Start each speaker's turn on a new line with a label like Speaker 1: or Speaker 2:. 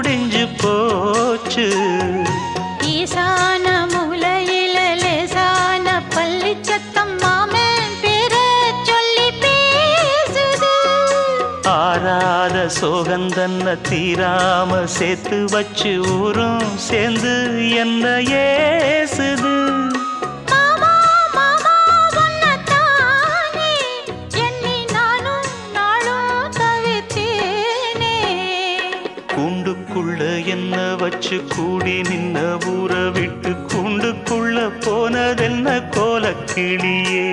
Speaker 1: முடிஞ்சு போச்சு.
Speaker 2: ஈசான மூலையில லேசான பள்ளி சத்தம் மாமன் பேர சொல்லி பேசுது.
Speaker 1: ஆறாத சோகந்தன்ன தீராம சேர்த்து வச்சு ஊரும் சேர்ந்து என்ன ஏசுது. கூண்டுக்குள்ள என்ன வச்சு கூடி நின்ன ஊரை விட்டு கூண்டுக்குள்ள போனதென்ன கோலக்கிளியே.